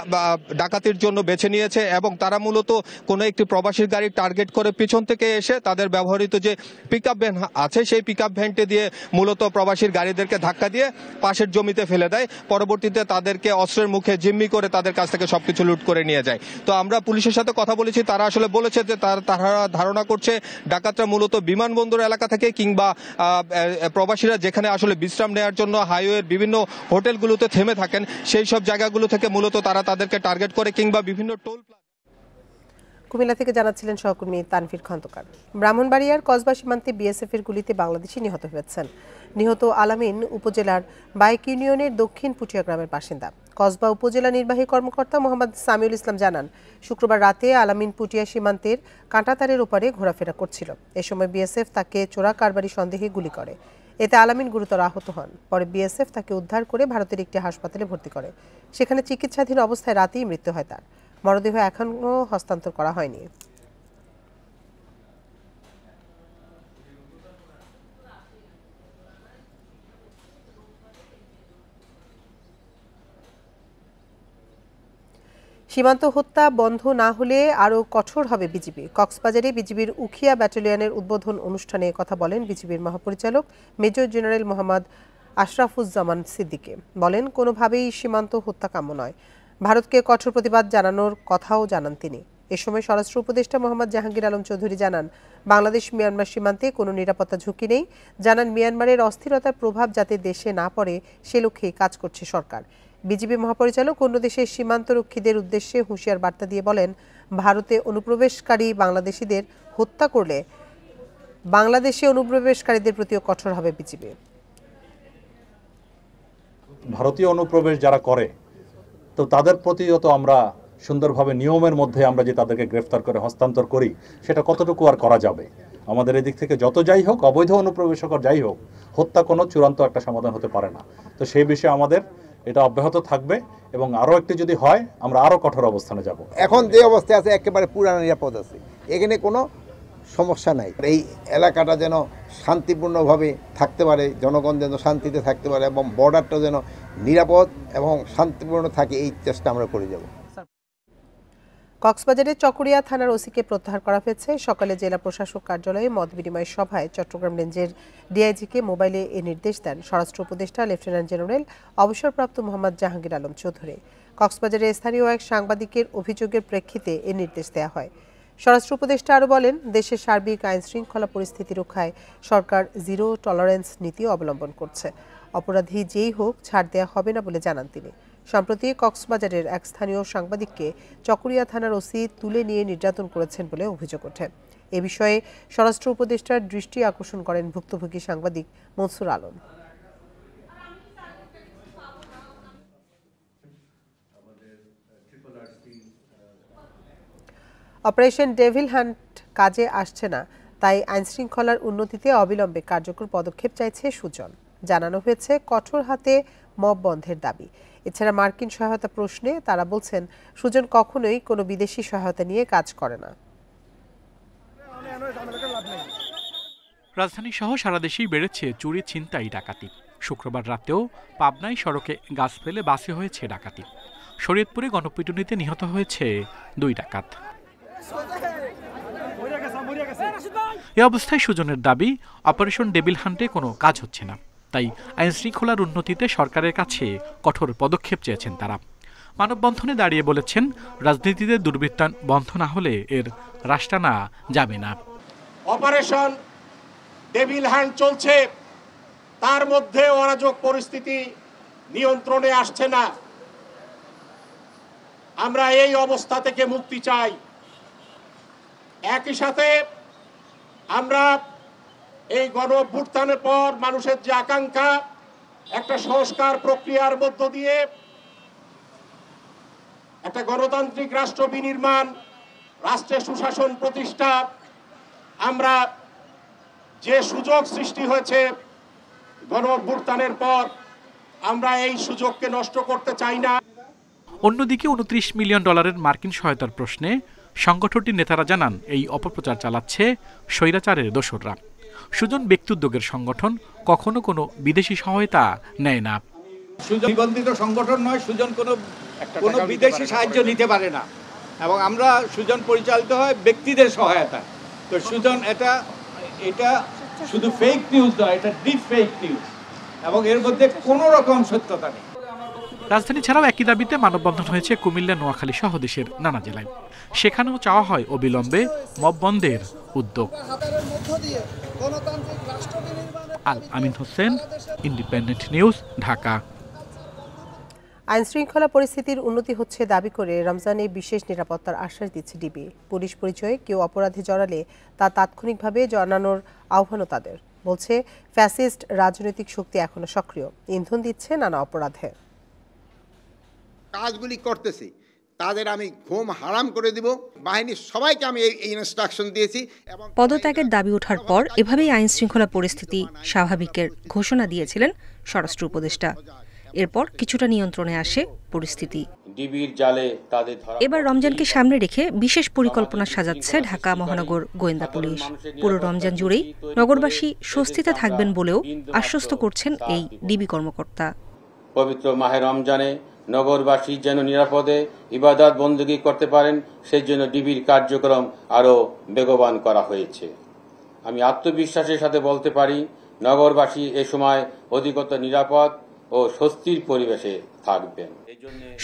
ডাকাতির জন্য বেছে নিয়েছে এবং তারা মূলত কোনো একটি প্রবাসীর গাড়ি টার্গেট করে পিছন থেকে এসে তাদের ব্যবহৃত যে পিকআপ ভ্যান আছে সেই পিকআপ ভ্যানটি দিয়ে মূলত প্রবাসীর গাড়িদেরকে ধাক্কা দিয়ে পাশের জমিতে ফেলে দেয়। পরবর্তীতে তাদেরকে অস্ত্রের মুখে জিম্মি করে তাদের কাছ থেকে সবকিছু লুট করে নিয়ে যায়। তো আমরা পুলিশের সাথে কথা বলেছি, তারা আসলে বলেছে যে তারা ধারণা করছে ডাকাতরা মূলত বিমানবন্দর এলাকা থেকে কিংবা প্রবাসীরা যেখানে আসলে বিশ্রাম নেওয়ার জন্য হাইওয়ের বিভিন্ন হোটেলগুলোতে থেমে থাকেন সেই সব জায়গাগুলো থেকে মূলত তারা তাদেরকে টার্গেট করে কিংবা বিভিন্ন টোল। কুমিল্লা থেকে জানাচ্ছিলেন সহকর্মী তানভীর খন্দকার। ব্রাহ্মণবাড়িয়ার কসবা সীমান্তে বিএসএফ এর গুলিতে বাংলাদেশি নিহত হয়েছেন। নিহত আলামিন উপজেলার বাইক ইউনিয়নের দক্ষিণ পুটিয়া গ্রামের বাসিন্দা। কসবা উপজেলা নির্বাহী কর্মকর্তা মোহাম্মদ সামিউল ইসলাম জানান, শুক্রবার রাতে আলামিন পুটিয়া সীমান্তের কাঁটাতারের ওপারে ঘোরাফেরা করছিল। এ সময় বিএসএফ তাকে চোরা কারবারি সন্দেহে গুলি করে। এতে আলামিন গুরুতর আহত হন। পরে বিএসএফ তাকে উদ্ধার করে ভারতের একটি হাসপাতালে ভর্তি করে। সেখানে চিকিৎসাধীন অবস্থায় রাতেই মৃত্যু হয় তার। মরদেহ এখনও হস্তান্তর করা হয়নি। সীমান্ত হত্যা বন্ধ না হলে আরও কঠোর হবে বিজিবি। কক্সবাজারে বিজিবির উখিয়া ব্যাটালিয়নের উদ্বোধন অনুষ্ঠানে কথা বলেন বিজিবির মহাপরিচালক মেজর জেনারেল মোহাম্মদ আশরাফুজ্জামান সিদ্দিকী। বলেন, কোনোভাবেই সীমান্ত হত্যা কাম্য নয়। ভারতকে কঠোর প্রতিবাদ জানানোর কথাও জানান তিনি। এ সময় স্বরাষ্ট্র উপদেষ্টা মোহাম্মদ জাহাঙ্গীর আলম চৌধুরী জানান, বাংলাদেশ মিয়ানমার সীমান্তে কোনো নিরাপত্তা ঝুঁকি নেই। জানান, মিয়ানমারের অস্থিরতার প্রভাব যাতে দেশে না পড়ে সে লক্ষ্যেই কাজ করছে সরকার। বিজিবি মহাপরিচালক অন্য দেশের সীমান্তরক্ষীদের উদ্দেশ্যে হুঁশিয়ার বার্তা দিয়ে বলেন, ভারতে অনুপ্রবেশকারী বাংলাদেশিদের হত্যা করলে বাংলাদেশে অনুপ্রবেশকারীদের প্রতিও কঠোর হবে বিজিবি। ভারতীয় অনুপ্রবেশ যারা করে তো তাদের প্রতিও তো আমরা সুন্দরভাবে নিয়মের মধ্যে আমরা যে তাদেরকে গ্রেফতার করে হস্তান্তর করি, সেটা কতটুকু আর করা যাবে? আমাদের এদিক থেকে যত যাই হোক, অবৈধ অনুপ্রবেশকর যাই হোক, হত্যা কোনো চূড়ান্ত একটা সমাধান হতে পারে না। তো সেই বিষয়ে আমাদের এটা অব্যাহত থাকবে এবং আরও একটি যদি হয় আমরা আরও কঠোর অবস্থানে যাব। এখন যে অবস্থায় আছে একেবারে পুরানো নিরাপদ আছে, এখানে কোনো সমস্যা নাই। এই এলাকাটা যেন শান্তিপূর্ণভাবে থাকতে পারে, জনগণ যেন শান্তিতে থাকতে পারে এবং বর্ডারটা যেন নিরাপদ এবং শান্তিপূর্ণ থাকে, এই চেষ্টা আমরা করে যাব। কক্সবাজারের চকরিয়া থানার ওসিকে প্রত্যাহার করা হয়েছে। সকালে জেলা প্রশাসক কার্যালয়ে মত বিনিময় সভায় চট্টগ্রাম রেঞ্জের ডিআইজিকে মোবাইলে এ নির্দেশ দেন স্বরাষ্ট্র উপদেষ্টা লেফটেন্যান্ট জেনারেল অবসরপ্রাপ্ত মোহাম্মদ জাহাঙ্গীর আলম চৌধুরী। কক্সবাজারে স্থানীয় এক সাংবাদিকের অভিযোগের প্রেক্ষিতে এ নির্দেশ দেওয়া হয়। স্বরাষ্ট্র উপদেষ্টা আরও বলেন, দেশের সার্বিক আইন শৃঙ্খলা পরিস্থিতি রক্ষায় সরকার জিরো টলারেন্স নীতি অবলম্বন করছে। অপরাধী যেই হোক ছাড় দেওয়া হবে না বলে জানান তিনি। সম্প্রতি কক্সবাজারের এক স্থানীয় সাংবাদিককে চকরিয়া থানার ওসি তুলে নিয়ে নির্যাতন করেছেন বলে অভিযোগ ওঠে। এ বিষয়ে স্বরাষ্ট্র উপদেষ্টার দৃষ্টি আকর্ষণ করেন ভুক্তভোগী সাংবাদিক Mansur Alam. Operation devil hunt কাজে আসছে না, তাই আইনশৃঙ্খলার উন্নতিতে অবিলম্বে কার্যকর পদক্ষেপ চাইছে সুজন। জানানো হয়েছে কঠোর হাতে মব বন্ধের দাবি। এছাড়া মার্কিন সহায়তা প্রশ্নে তারা বলছেন, সুজন কখনোই কোনো বিদেশি সহায়তা নিয়ে কাজ করে না। রাজধানী সহ সারা দেশেই বেড়েছে চুরি, ছিনতাই, ডাকাতি। শুক্রবার রাতেও পাবনায় সড়কে গাছ ফেলে বাসে হয়েছে ডাকাতি। শরীয়তপুরে গণপিটুনিতে নিহত হয়েছে 2 ডাকাত। এ অবস্থায় সুজনের দাবি, অপারেশন ডেভিল হান্টে কোনো কাজ হচ্ছে না, তাই আইনশৃঙ্খলার উন্নতিতে সরকারের কাছে কঠোর পদক্ষেপ চেয়েছেন তারা। মানববন্ধনে দাঁড়িয়ে বলেছেন, রাজনীতিতে দুর্বৃত্তায়ন বন্ধ না হলে এর রাশ টানা যাবে না। অপারেশন ডেভিল হান্ট চলছে, তার মধ্যে অরাজক পরিস্থিতি নিয়ন্ত্রণে আসছে না। আমরা এই অবস্থা থেকে মুক্তি চাই। একই সাথে আমরা এই গণঅভ্যুত্থানের পর মানুষের যে আকাঙ্ক্ষা, একটা সংস্কার প্রক্রিয়ার মধ্য দিয়ে একটা গণতান্ত্রিক রাষ্ট্র বিনির্মাণ, রাষ্ট্রের সুশাসন প্রতিষ্ঠা, আমরা যে সুযোগ সৃষ্টি হয়েছে গণঅভ্যুত্থানের পর, আমরা এই সুযোগকে নষ্ট করতে চাই না। অন্যদিকে $29 মিলিয়ন মার্কিন সহায়তার প্রশ্নে সংগঠনটির নেতারা জানান, এই অপপ্রচার চালাচ্ছে স্বৈরাচারের দোসররা। সুজন ব্যক্তি উদ্যোগের সংগঠন, কখনো কোনো বিদেশি সহায়তা নেয় না। সুজন নিবন্ধিত সংগঠন নয়, সুজন কোনো বিদেশি সাহায্য নিতে পারে না এবং আমরা সুজন পরিচালিত হয় ব্যক্তিদের সহায়তা। তো সুজন এটা শুধু ফেক নিউজ নয়, এটা ডিপ ফেক নিউজ এবং এর মধ্যে কোনো রকম সত্যতা নেই। রাজধানী ছাড়াও একই দাবিতে মানববন্ধন হয়েছে কুমিল্লা, নোয়াখালী সহ দেশের নানা জেলায়। সেখানেও চাওয়া হয় অবিলম্বে মব বন্ধের উদ্যোগ। আল আমিন হোসেন, ইন্ডিপেন্ডেন্ট নিউজ, ঢাকা। আইনশৃঙ্খলা পরিস্থিতির উন্নতি হচ্ছে দাবি করে রমজানে বিশেষ নিরাপত্তার আশ্বাস দিচ্ছে ডিবি। পুলিশ পরিচয়ে কেউ অপরাধে জড়ালে তা তাৎক্ষণিকভাবে জানানোর আহ্বানও তাদের। বলছে, ফ্যাসিস্ট রাজনৈতিক শক্তি এখনো সক্রিয়, ইন্ধন দিচ্ছে নানা অপরাধে। কাজগুলি করতেছে, তাদের আমি ঘুম হারাম করে দিব। বাহিনীর সবাইকে আমি এই ইনস্ট্রাকশন দিয়েছি। পদত্যাগের দাবি ওঠার পর এভাবেই আইন শৃঙ্খলা পরিস্থিতি স্বাভাবিকের ঘোষণা দিয়েছিলেন স্বরাষ্ট্র উপদেষ্টা। এরপর কিছুটা নিয়ন্ত্রণে আসে পরিস্থিতি। এবার রমজানকে সামনে রেখে বিশেষ পরিকল্পনা সাজাচ্ছে ঢাকা মহানগর গোয়েন্দা পুলিশ। পুরো রমজান জুড়েই নগরবাসী স্বস্তিতে থাকবেন বলেও আশ্বস্ত করছেন এই ডিবি কর্মকর্তা। পবিত্র মাহে রমজানে নগরবাসী যেন নিরাপদে ইবাদত বন্দী করতে পারেন, সেই জন্য ডিবির কার্যক্রম আরও বেগবান করা হয়েছে। আমি আত্মবিশ্বাসের সাথে বলতে পারি, নগরবাসী এ সময় অধিকতর নিরাপদ ও স্বস্তির পরিবেশে থাকবেন।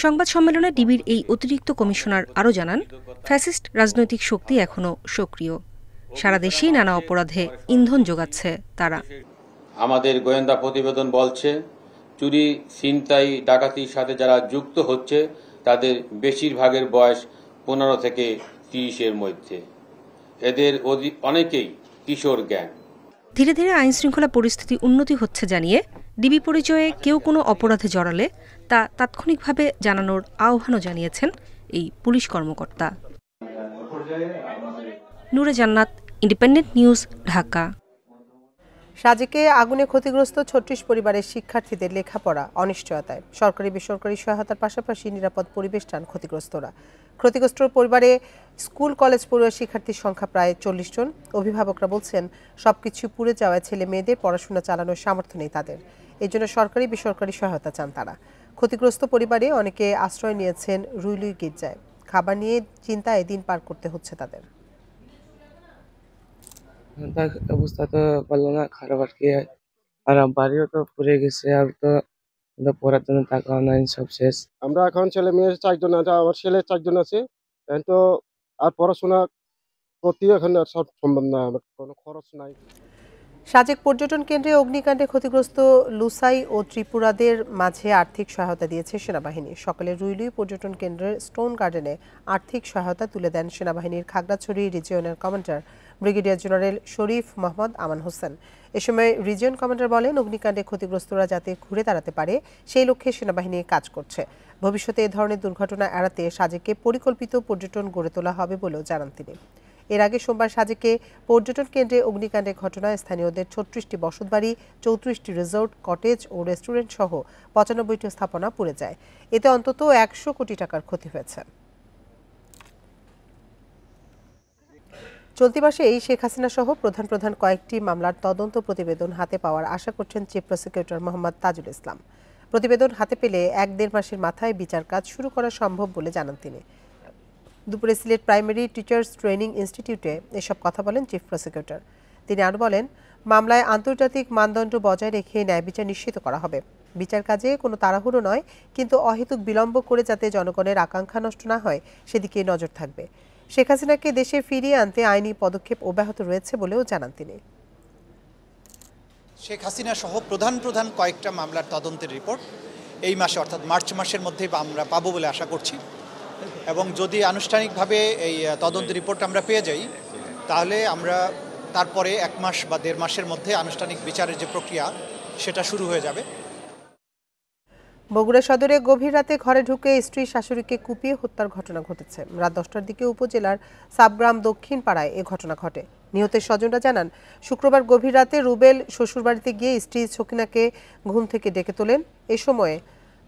সংবাদ সম্মেলনে ডিবির এই অতিরিক্ত কমিশনার আরও জানান, ফ্যাসিস্ট রাজনৈতিক শক্তি এখনও সক্রিয়। সারা দেশেই নানা অপরাধে ইন্ধন যোগাচ্ছে তারা। আমাদের গোয়েন্দা প্রতিবেদন বলছে, চুরি, ছিনতাই, ডাকাতির সাথে যারা যুক্ত হচ্ছে তাদের বেশিরভাগের বয়স 15 থেকে 30-এর মধ্যে। এদের অনেকেই কিশোর গ্যাং। ধীরে ধীরে আইন শৃঙ্খলা পরিস্থিতি উন্নতি হচ্ছে জানিয়ে ডিবি পরিচয়ে কেউ কোনো অপরাধে জড়ালে তা তাৎক্ষণিকভাবে জানানোর আহ্বানও জানিয়েছেন এই পুলিশ কর্মকর্তা। নূরে জান্নাত, ইন্ডিপেন্ডেন্ট নিউজ, ঢাকা। সাজেকে আগুনে ক্ষতিগ্রস্ত 36 পরিবারের শিক্ষার্থীদের লেখাপড়া অনিশ্চয়তায়। সরকারি বেসরকারি সহায়তার পাশাপাশি নিরাপদ পরিবেশ চান ক্ষতিগ্রস্তরা। ক্ষতিগ্রস্ত পরিবারে স্কুল কলেজ পড়ুয়া শিক্ষার্থীর সংখ্যা প্রায় 40 জন। অভিভাবকরা বলছেন, সবকিছু পুড়ে যাওয়ায় ছেলে মেয়েদের পড়াশোনা চালানোর সামর্থ্য নেই তাদের। এই জন্য সরকারি বেসরকারি সহায়তা চান তারা। ক্ষতিগ্রস্ত পরিবারে অনেকে আশ্রয় নিয়েছেন রুইলুই গির্জায়। খাবার নিয়ে চিন্তায় দিন পার করতে হচ্ছে তাদের। অবস্থা তো ভালো না, খারাপ আর কি। আর বাড়িও তো পুড়ে গেছে, আর তো পড়ার জন্য টাকাও নাই, সব শেষ। আমরা এখন ছেলে মেয়ে 4 জন আছে, আমার ছেলে 4 জন আছে। তো আর পড়াশোনা করতেও এখন সব সম্ভব না, আমার কোনো খরচ নাই। সাজেক পর্যটন কেন্দ্রে অগ্নিকাণ্ডে ক্ষতিগ্রস্ত লুসাই ও ত্রিপুরাদের মাঝে আর্থিক সহায়তা দিয়েছে সেনাবাহিনী। সকালে রুইলুই পর্যটন কেন্দ্রের স্টোন গার্ডেনে আর্থিক সহায়তা তুলে দেন সেনাবাহিনীর খাগড়াছড়ি রিজিয়নের কমান্ডার ব্রিগেডিয়ার জেনারেল শরীফ মোহাম্মদ আমান হোসেন। এ সময় রিজিয়ন কমান্ডার বলেন, অগ্নিকাণ্ডে ক্ষতিগ্রস্তরা যাতে ঘুরে দাঁড়াতে পারে সেই লক্ষ্যে সেনাবাহিনী কাজ করছে। ভবিষ্যতে এ ধরনের দুর্ঘটনা এড়াতে সাজেকে পরিকল্পিত পর্যটন গড়ে তোলা হবে বলেও জানান তিনি। এর আগে সোমবার সাজেকে পর্যটন কেন্দ্রে অগ্নিকাণ্ডের ঘটনায় স্থানীয়দের 36টি বসতবাড়ি, 34টি রিসোর্ট, কটেজ ও রেস্টুরেন্ট সহ 95টি স্থাপনা পুড়ে যায়। এতে অন্তত 100 কোটি টাকার ক্ষতি হয়েছে। চলতি মাসে এই শেখ হাসিনা সহ প্রধান কয়েকটি মামলার তদন্ত প্রতিবেদন হাতে পাওয়ার আশা করছেন চিফ প্রসিকিউটর মোহাম্মদ তাজুল ইসলাম। প্রতিবেদন হাতে পেলে 1-1.5 মাসের মাথায় বিচার কাজ শুরু করা সম্ভব বলে জানান তিনি। দুপুরে সিলেট প্রাইমারি টিচার্স ট্রেনিং ইনস্টিটিউটে এসব কথা বলেন চিফ প্রসিকিউটর। তিনি আরও বলেন, মামলায় আন্তর্জাতিক মানদণ্ড বজায় রেখে ন্যায় বিচার নিশ্চিত করা হবে। বিচার কাজে কোনো তাড়াহুড়ো নয়, কিন্তু অহেতুক বিলম্ব করে যাতে জনগণের আকাঙ্ক্ষা নষ্ট না হয় সেদিকে নজর থাকবে। শেখ হাসিনাকে দেশে ফিরিয়ে আনতে আইনি পদক্ষেপ অব্যাহত রয়েছে বলেও জানান তিনি। শেখ হাসিনা সহ প্রধান কয়েকটা মামলার তদন্তের রিপোর্ট এই মাসে অর্থাৎ মার্চ মাসের মধ্যেই আমরা পাবো বলে আশা করছি। এবং যদি আনুষ্ঠানিকভাবে এই তদন্ত রিপোর্ট আমরা পেয়ে যাই, তাহলে আমরা তারপরে 1 মাস বা 1.5 মাসের মধ্যে আনুষ্ঠানিক বিচারের যে প্রক্রিয়া সেটা শুরু হয়ে যাবে। বগুড়া সদরে গভীর রাতে ঘরে ঢুকে স্ত্রী শাশুড়িকে কুপিয়ে হত্যার ঘটনা ঘটেছে। রাত 10টার দিকে উপজেলার সাবগ্রাম দক্ষিণ পাড়ায় এ ঘটনা ঘটে। নিহতের স্বজনরা জানান, শুক্রবার গভীর রাতে রুবেল শ্বশুরবাড়িতে গিয়ে স্ত্রী সকিনাকে ঘুম থেকে ডেকে তোলেন। এ সময়ে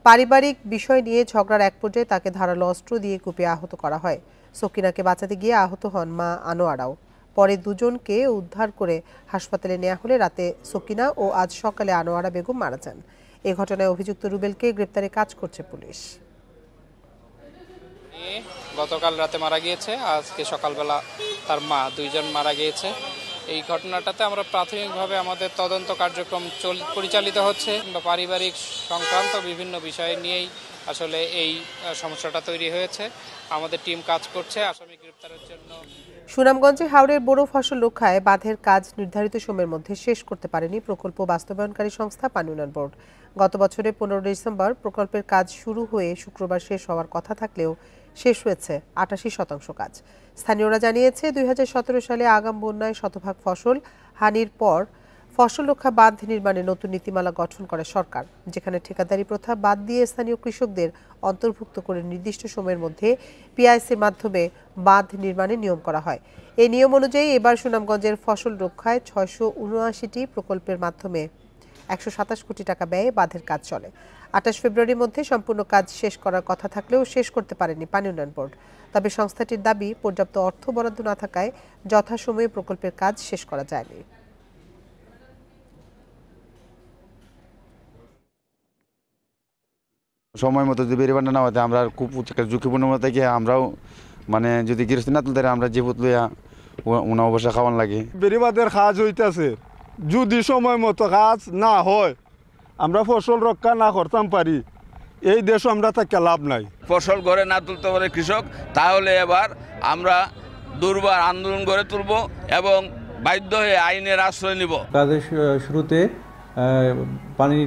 পারিবারিক বিষয় নিয়ে ঝগড়ার এক পর্যায়ে তাকে ধারালো অস্ত্র দিয়ে কুপিয়ে আহত করা হয়। সকিনাকে বাঁচাতে গিয়ে আহত হন মা আনোয়ারাও। পরে দুজনকে উদ্ধার করে হাসপাতালে নেওয়া হলে রাতে সকিনা ও আজ সকালে আনোয়ারা বেগম মারা যান। এ ঘটনায় অভিযুক্ত রুবেলকে গ্রেপ্তারে কাজ করছে পুলিশ। গতকাল রাতে মারা গিয়েছে, আজকে সকালবেলা তার মা, 2 জন মারা গিয়েছে। এই ঘটনাটাতে আমরা প্রাথমিকভাবে আমাদের তদন্ত কার্যক্রম পরিচালিত হচ্ছে। পারিবারিক সংক্রান্ত বিভিন্ন বিষয় নিয়েই আসলে এই সমস্যাটা তৈরি হয়েছে। আমাদের টিম কাজ করছে আসামি গ্রেপ্তারের জন্য। সুনামগঞ্জে হাওরের বড় ফসল রক্ষায় বাঁধের কাজ নির্ধারিত সময়ের মধ্যে শেষ করতে পারেনি প্রকল্প বাস্তবায়নকারী সংস্থা পানি উন্নয়ন বোর্ড। গত বছরের 15 ডিসেম্বর প্রকল্পের কাজ শুরু হয়ে শুক্রবার শেষ হওয়ার কথা থাকলেও শেষ হয়েছে 88% কাজ। স্থানীয়রা জানিয়েছে, 2017 সালে আগাম বন্যায় শতভাগ ফসল হানির পর ফসল রক্ষা বাঁধ নির্মাণে নতুন নীতিমালা গঠন করে সরকার, যেখানে ঠিকাদারি প্রথা বাদ দিয়ে স্থানীয় কৃষকদের অন্তর্ভুক্ত করে নির্দিষ্ট সময়ের মধ্যে পিআইসির মাধ্যমে বাঁধ নির্মাণের নিয়ম করা হয়। এই নিয়ম অনুযায়ী এবার সুনামগঞ্জের ফসল রক্ষায় 679টি প্রকল্পের মাধ্যমে 127 কোটি টাকা ব্যয়ে বাঁধের কাজ চলে। 28 ফেব্রুয়ারির মধ্যে সম্পূর্ণ কাজ শেষ করার কথা থাকলেও শেষ করতে পারেনি পানি উন্নয়ন বোর্ড। তবে সংস্থাটির দাবি, পর্যাপ্ত অর্থ বরাদ্দ না থাকায় যথাসময়ে প্রকল্পের কাজ শেষ করা যায়নি। সময় মতো যদি বেরিবান্ডা না হতে আমরা খুব ঝুঁকিপূর্ণ মতো গিয়ে আমরাও মানে যদি গৃহস্থী না তুলতে আমরা জীবত লইয়া উনা অবস্থা খাওয়ান লাগে। বেরিবাদের কাজ হইতেছে, যদি সময় মতো কাজ না হয় আমরা ফসল রক্ষা না করতাম পারি, এই দেশ আমরা তাকে লাভ নাই। ফসল ঘরে না তুলতে পারে কৃষক, তাহলে এবার আমরা দুর্বার আন্দোলন গড়ে তুলব এবং বাধ্য হয়ে আইনের আশ্রয় নিব। কাজের শুরুতে পানি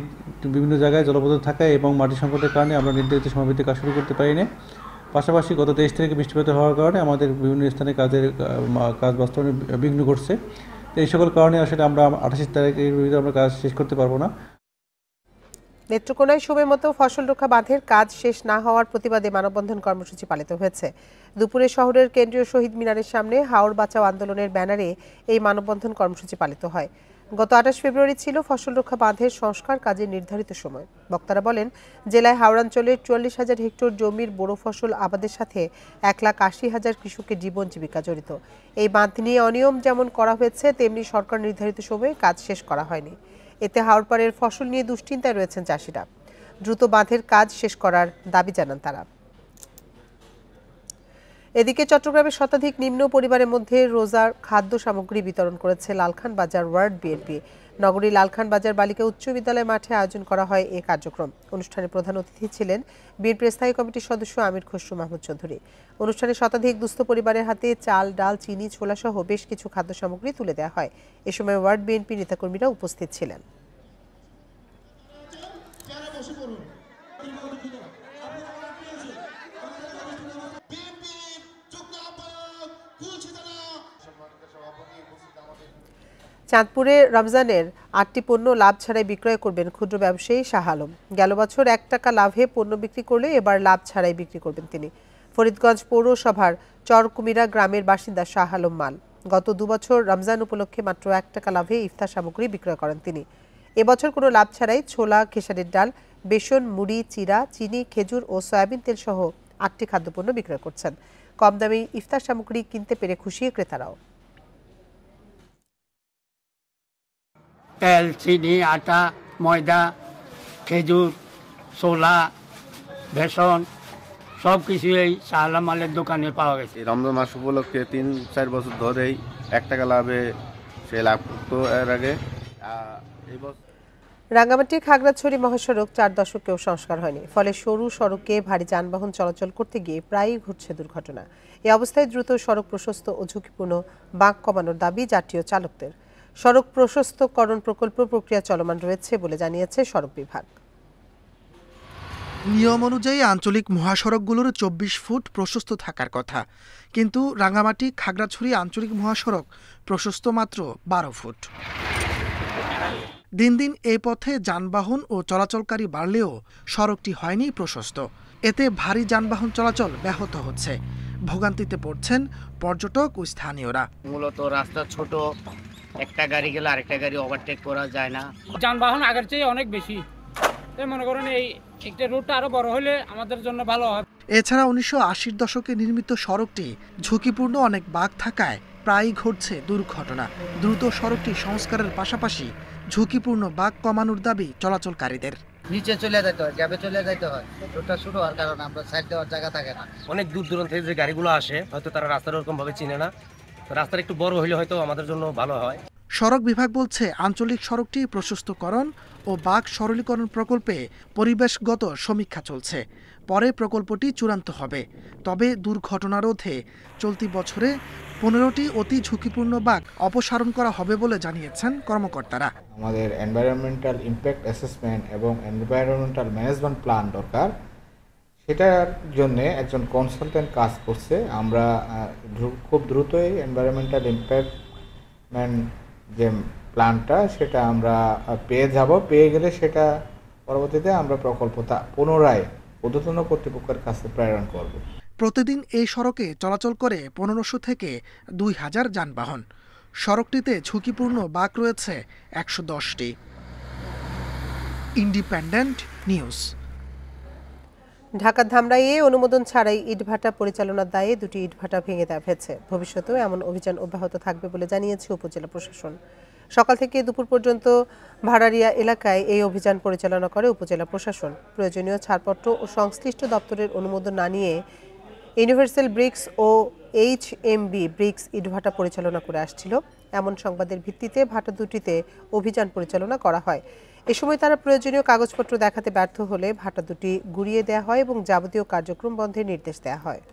বিভিন্ন জায়গায় জলবদ্ধ থাকায় এবং মাটি সংকটের কারণে আমরা নির্ধারিত সময়ভিত্তিক কাজ শুরু করতে পারিনি। পাশাপাশি গত 23 তারিখে বৃষ্টিপাত হওয়ার কারণে আমাদের বিভিন্ন স্থানে কাজ বাস্তবায়নে বিঘ্ন ঘটছে। এই সকল কারণে আসলে আমরা 28 তারিখের ভিতরে আমরা কাজ শেষ করতে পারবো না। নেত্রকোনায় সময় মতো ফসল রক্ষা বাঁধের কাজ শেষ না হওয়ার প্রতিবাদে মানববন্ধন কর্মসূচি পালিত হয়েছে। দুপুরে শহরের কেন্দ্রীয় শহীদ মিনারের সামনে হাওর বাঁচাও আন্দোলনের ব্যানারে এই মানববন্ধন কর্মসূচি পালিত হয়। গত 28 ফেব্রুয়ারি ছিল ফসল রক্ষা বাঁধের সংস্কার কাজের নির্ধারিত সময়। বক্তারা বলেন, জেলায় হাওড়াঞ্চলের 44,000 হেক্টর জমির বোরো ফসল আবাদের সাথে 1,80,000 কৃষকের জীবন জীবিকা জড়িত। এই বাঁধ নিয়ে অনিয়ম যেমন করা হয়েছে, তেমনি সরকার নির্ধারিত সময়ে কাজ শেষ করা হয়নি। এতে হাওড়পাড়ের ফসল নিয়ে দুশ্চিন্তায় রয়েছেন চাষিরা। দ্রুত বাঁধের কাজ শেষ করার দাবি জানান তারা। এদিকে চট্টগ্রামের শতাধিক নিম্ন পরিবারের মধ্যে রোজার খাদ্য সামগ্রী বিতরণ করেছে লালখান বাজার ওয়ার্ড বিএনপি। নগরী লালখান বাজার বালিকা উচ্চ বিদ্যালয় মাঠে আয়োজন করা হয় এই কার্যক্রম। অনুষ্ঠানে প্রধান অতিথি ছিলেন বিএনপির স্থায়ী কমিটির সদস্য আমির খসরু মাহমুদ চৌধুরী। অনুষ্ঠানে শতাধিক দুস্থ পরিবারের হাতে চাল, ডাল, চিনি, ছোলা সহ বেশ কিছু খাদ্য সামগ্রী তুলে দেওয়া হয়। এ সময় ওয়ার্ড বিএনপি নেতাকর্মীরা উপস্থিত ছিলেন। চাঁদপুরে রমজানের 8টি পণ্য লাভ ছাড়াই বিক্রয় করবেন ক্ষুদ্র ব্যবসায়ী শাহ আলম। গেল বছর 1 টাকা লাভে পণ্য বিক্রি করলে এবার লাভ ছাড়াই বিক্রি করবেন তিনি। ফরিদগঞ্জ পৌরসভার চরকুমিরা গ্রামের বাসিন্দা শাহ আলম মাল গত 2 বছর রমজান উপলক্ষে মাত্র 1 টাকা লাভে ইফতার সামগ্রী বিক্রয় করেন তিনি। এবছর কোনো লাভ ছাড়াই ছোলা, খেসারির ডাল, বেসন, মুড়ি, চিরা, চিনি, খেজুর ও সয়াবিন তেল সহ 8টি খাদ্যপণ্য বিক্রয় করছেন। কম দামে ইফতার সামগ্রী কিনতে পেরে খুশি ক্রেতারাও। তেল, চিনি, আটা, ময়দা, খেজুর, ছোলা, বেসন সব কিছুই এই শাহ আলম মালের দোকানে পাওয়া গেছে। রমজান মাস উপলক্ষে 3-4 বছর ধরেই 1 টাকা লাভে সে লাভ করতো। এর আগে রাঙ্গামাটি খাগড়াছড়ি মহাসড়ক 4 দশকেও সংস্কার হয়নি, ফলে সরু সড়কে ভারী যানবাহন চলাচল করতে গিয়ে প্রায়ই ঘটছে দুর্ঘটনা। এই অবস্থায় দ্রুত সড়ক প্রশস্ত ও ঝুঁকিপূর্ণ বাঁক কমানোর দাবি যাত্রী ও চালকদের। সড়ক প্রশস্তকরণ প্রকল্প প্রক্রিয়া চলমান রয়েছে বলে জানিয়েছে সড়ক বিভাগ। নিয়ম অনুযায়ী আঞ্চলিক মহাসড়কগুলোর 24 ফুট প্রশস্ত থাকার কথা, কিন্তু রাঙ্গামাটি খাগড়াছড়ি আঞ্চলিক মহাসড়ক প্রশস্ত মাত্র 12 ফুট। দিন দিন এই পথে যানবাহন ও চলাচলকারী বাড়লেও সড়কটি হয়নি প্রশস্ত। এতে ভারী যানবাহন চলাচল ব্যাহত হচ্ছে। ভোগান্তিতে পড়ছেন পর্যটক ও স্থানীয়রা। মূলত রাস্তা ছোট, একটা গাড়ি গেলে আরেকটা গাড়ি ওভারটেক করা যায় না। যানবাহন আগের চেয়ে অনেক বেশি। মনে করেন এই একটা রুটটা আরো বড় হলে আমাদের জন্য ভালো হয়। এছাড়া 1980-র দশকে নির্মিত সড়কটি ঝুঁকিপূর্ণ অনেক বাঁক থাকায় প্রায়ই ঘটছে দুর্ঘটনা। দ্রুত সড়কটি সংস্কারের পাশাপাশি ঝুঁকিপূর্ণ বাঁক কমানোর দাবি চলাচলকারীদের। নিচে চলে যেতে হয়, গ্যাপে চলে যেতে হয়, রোডটা শুরু হওয়ার কারণে আমরা সাইড দেওয়ার জায়গা থাকে না। অনেক দূর দূরান্ত থেকে যে গাড়িগুলো আসে হয়তো তারা রাস্তাটা ওরকম ভাবে চিনে না, রাস্তাটা একটু বড় হলে হয়তো আমাদের জন্য ভালো হয়। সড়ক বিভাগ বলছে, আঞ্চলিক সড়কটি প্রশস্তকরণ ও বাঁক সরলীকরণ প্রকল্পে পরিবেশগত সমীক্ষা চলছে। পরে প্রকল্পটি চূড়ান্ত হবে। তবে দুর্ঘটনা রোধে চলতি বছরে 15টি অতি ঝুঁকিপূর্ণ বাঁক অপসারণ করা হবে বলে জানিয়েছেন কর্মকর্তারা। আমাদের এনভায়রনমেন্টাল ইমপ্যাক্ট অ্যাসেসমেন্ট এবং এনভায়রনমেন্টাল ম্যানেজমেন্ট প্ল্যান দরকার। সেটার জন্য একজন কনসালটেন্ট কাজ করছে। আমরা খুব দ্রুতই এনভায়রনমেন্টাল ইমপ্যাক্টমেন্ট যে প্ল্যানটা সেটা আমরা পেয়ে যাব, পেয়ে গেলে সেটা পরবর্তীতে আমরা প্রকল্পটা পুনরায় ঊর্ধ্বতন কর্তৃপক্ষের কাছে প্রেরণ করব। প্রতিদিন এই সড়কে চলাচল করে 1500 থেকে 2000 যানবাহন। সড়কটিতে ঝুঁকিপূর্ণ বাঁক রয়েছে 110টি। Independent news. ঢাকার ধামরাইয়ে অনুমোদন ছাড়াই ইটভাটা পরিচালনার দায়ে দুটি ইটভাটা ভেঙে দেওয়া হয়েছে। ভবিষ্যতেও এমন অভিযান অব্যাহত থাকবে বলে জানিয়েছে উপজেলা প্রশাসন। সকাল থেকে দুপুর পর্যন্ত ভাড়ারিয়া এলাকায় এই অভিযান পরিচালনা করে উপজেলা প্রশাসন। প্রয়োজনীয় ছাড়পত্র ও সংশ্লিষ্ট দপ্তরের অনুমোদন না নিয়ে ইউনিভার্সাল ব্রিক্স ও HMB ব্রিক্স ইটভাটা পরিচালনা করে আসছিল। এমন সংবাদের ভিত্তিতে ভাটা দুটিতে অভিযান পরিচালনা করা হয়। এ সময় তারা প্রয়োজনীয় কাগজপত্র দেখাতে ব্যর্থ হলে ভাটা দুটি গুড়িয়ে দেওয়া হয় এবং যাবতীয় কার্যক্রম বন্ধের নির্দেশ দেওয়া হয়।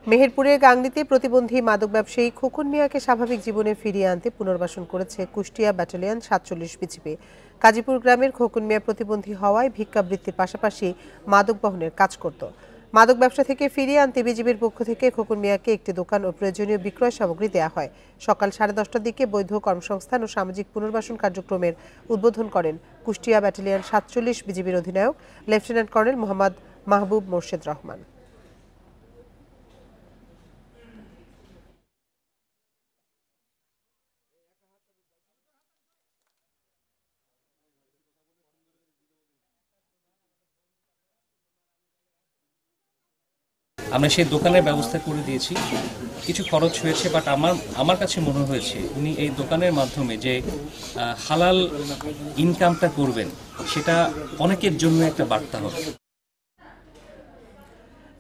মেহেরপুরের গাংনীতে প্রতিবন্ধী মাদক ব্যবসায়ী খোকন মিয়াকে স্বাভাবিক জীবনে ফিরিয়ে আনতে পুনর্বাসন করেছে কুষ্টিয়া ব্যাটালিয়ন 47 বিজিবি। কাজীপুর গ্রামের খোকন মিয়া প্রতিবন্ধী হওয়ায় ভিক্ষাবৃত্তির পাশাপাশি মাদক বহনের কাজ করত। মাদক ব্যবসা থেকে ফিরিয়ে আনতে বিজিবির পক্ষ থেকে খোকন মিয়াকে একটি দোকান ও প্রয়োজনীয় বিক্রয় সামগ্রী দেওয়া হয়। সকাল 10:30টার দিকে বৈধ কর্মসংস্থান ও সামাজিক পুনর্বাসন কার্যক্রমের উদ্বোধন করেন কুষ্টিয়া ব্যাটালিয়ন 47 বিজিবির অধিনায়ক লেফটেন্যান্ট কর্নেল মোহাম্মদ মাহবুব মোর্শেদ রহমান। আমরা সেই দোকানের ব্যবস্থা করে দিয়েছি। কিছু খরচ হয়েছে, বাট আমার কাছে মনে হয়েছে উনি এই দোকানের মাধ্যমে যে হালাল ইনকামটা করবেন সেটা অনেকের জন্য একটা বার্তা হবে।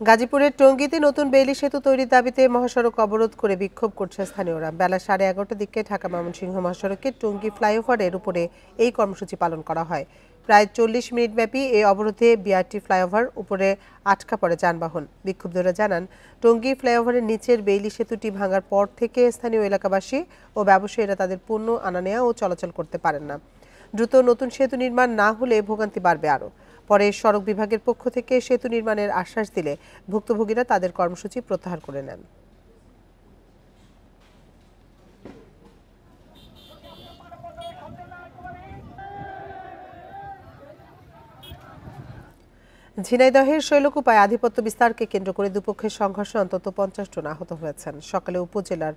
গাজীপুরের টঙ্গীতে নতুন বেইলি সেতু তৈরির দাবিতে মহাসড়ক অবরোধ করে বিক্ষোভ করছে স্থানীয়রা। বেলা 11:30টার দিকে ঢাকা ময়মনসিংহ মহাসড়কের টঙ্গী ফ্লাইওভারের উপরে এই কর্মসূচি পালন করা হয়। প্রায় 40 মিনিট ব্যাপী এই অবরোধে বিআরটি ফ্লাইওভার উপরে আটকা পড়ে যানবাহন। বিক্ষুব্ধরা জানান, টঙ্গী ফ্লাইওভারের নিচের বেইলি সেতুটি ভাঙার পর থেকে স্থানীয় এলাকাবাসী ও ব্যবসায়ীরা তাদের পণ্য আনা নেওয়া ও চলাচল করতে পারেন না। দ্রুত নতুন সেতু নির্মাণ না হলে ভোগান্তি বাড়বে আরও। পরে সড়ক বিভাগের পক্ষ থেকে সেতু নির্মাণের আশ্বাস দিলে ভুক্তভোগীরা তাদের কর্মসূচি প্রত্যাহার করে নেন। ঝিনাইদহের শৈলকুপায় আধিপত্য বিস্তারকে কেন্দ্র করে দুপক্ষের সংঘর্ষে অন্তত 50 জন আহত হয়েছেন। সকালে উপজেলার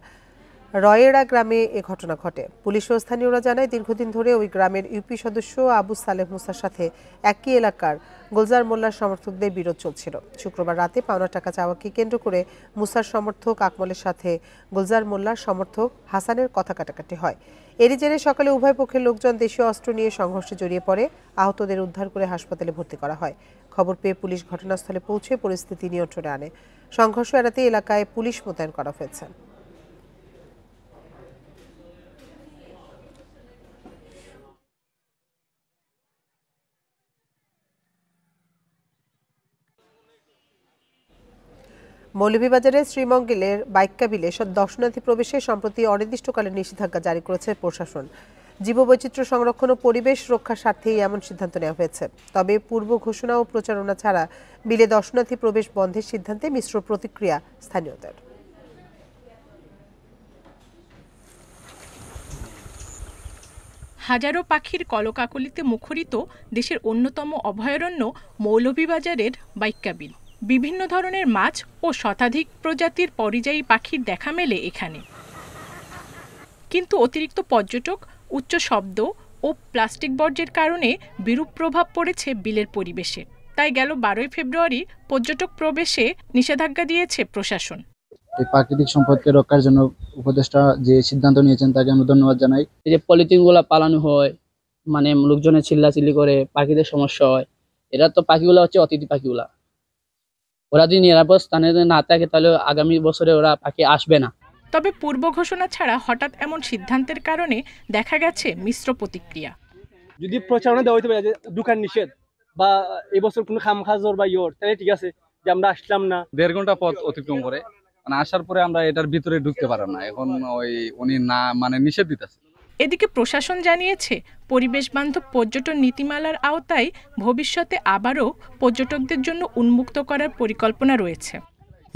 রয়েড়া গ্রামে এ ঘটনা ঘটে। পুলিশ ও স্থানীয়রা জানায়, দীর্ঘদিন ধরে ওই গ্রামের ইউপি সদস্য আবু সালেহ মুসার সাথে একই এলাকার গুলজার মোল্লার সমর্থকদের বিরোধ চলছিল। শুক্রবার রাতে পাওনা টাকা চাওয়াকে কেন্দ্র করে মুসার সমর্থক আকমলের সাথে গুলজার মোল্লার সমর্থক হাসানের কথা কাটাকাটি হয়। এরই জেরে সকালে উভয় পক্ষের লোকজন দেশীয় অস্ত্র নিয়ে সংঘর্ষে জড়িয়ে পড়ে। আহতদের উদ্ধার করে হাসপাতালে ভর্তি করা হয়। খবর পেয়ে পুলিশ ঘটনাস্থলে পৌঁছে পরিস্থিতি নিয়ন্ত্রণে আনে। সংঘর্ষ এড়াতে এলাকায় পুলিশ মোতায়েন করা হয়েছে। মৌলভীবাজারের শ্রীমঙ্গলের বাইক্কাবিলে দর্শনার্থী প্রবেশে সম্প্রতি অনির্দিষ্টকালের নিষেধাজ্ঞা জারি করেছে প্রশাসন। জীববৈচিত্র্য সংরক্ষণ ও পরিবেশ রক্ষার স্বার্থেই এমন সিদ্ধান্ত নেওয়া হয়েছে। তবে পূর্ব ঘোষণা ও প্রচারণা ছাড়া বিলে দর্শনার্থী প্রবেশ বন্ধের সিদ্ধান্তে মিশ্র প্রতিক্রিয়া স্থানীয়দের। হাজারো পাখির কলকাকলিতে মুখরিত দেশের অন্যতম অভয়ারণ্য মৌলভীবাজারের বাইক্কাবিল। বিভিন্ন ধরনের মাছ ও শতাধিক প্রজাতির পরিযায়ী পাখির দেখা মেলে এখানে। কিন্তু অতিরিক্ত পর্যটক, উচ্চ শব্দ ও প্লাস্টিক বর্জ্যের কারণে বিরূপ প্রভাব পড়েছে বিলের পরিবেশে। তাই গেল 12 ফেব্রুয়ারি পর্যটক প্রবেশে নিষেধাজ্ঞা দিয়েছে প্রশাসন। এই প্রাকৃতিক সম্পদকে রক্ষার জন্য উপদেষ্টা যে সিদ্ধান্ত নিয়েছেন তাকে আমি ধন্যবাদ জানাই। এই যে পলিথিনগুলো পালানো হয়, মানে লোকজনের চিল্লাচিল্লি করে, পাখিদের সমস্যা হয়। এরা তো পাখিগুলো হচ্ছে অতিথি পাখিগুলা, ওরা যদি নিরাপদ স্থানে না থাকে তাহলে আগামী বছরে ওরা পাখি আসবে না। তবে পূর্ব ঘোষণা ছাড়া হঠাৎ এমন সিদ্ধান্তের কারণে দেখা গেছে মিশ্র প্রতিক্রিয়া। যদি প্রচারণা দেওয়া হইতে পারে যে দোকান নিষেধ বা এবছর কোনো খামখাজর বা ইয়োর, তাহলে ঠিক আছে যে আমরা আসলাম না। 1.5 ঘন্টা পথ অতিক্রম করে মানে আসার পরে আমরা এটার ভিতরে ঢুকতে পারলাম না। এখন ওই উনি না মানে নিষেধ দিতেছে। এদিকে প্রশাসন জানিয়েছে পরিবেশ বান্ধব পর্যটন নীতিমালার আওতায় ভবিষ্যতে আবারও পর্যটকদের জন্য উন্মুক্ত করার পরিকল্পনা রয়েছে।